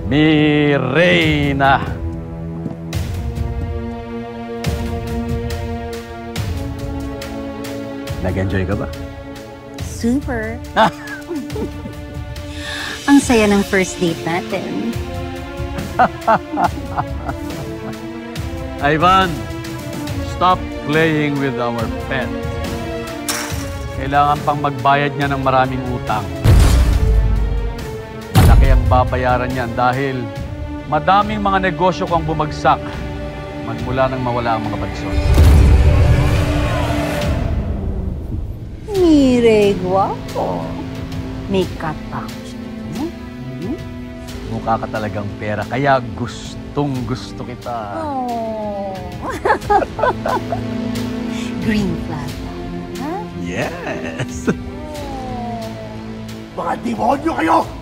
Mi Reina. Nag-enjoy ka ba? Super. Ang saya ng first date natin. Ivan, stop playing with our pet. Kailangan pang magbayad niya ng maraming utang. Malaki ang babayaran niyan dahil madaming mga negosyo kang bumagsak magmula nang mawala ang mga bansot. Mire, guwapo. May kapak. Mukha ka talagang pera, kaya gustong-gusto kita. Oh. Green flag. Yes! Mga demonyo kayo!